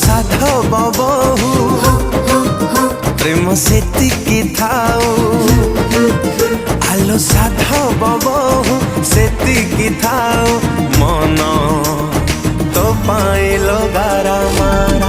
साधव बहु प्रेम सेतिकी थाऊ आलो साधव बहु सेतिकी थाऊ मन तो पाइलो गारा मारा।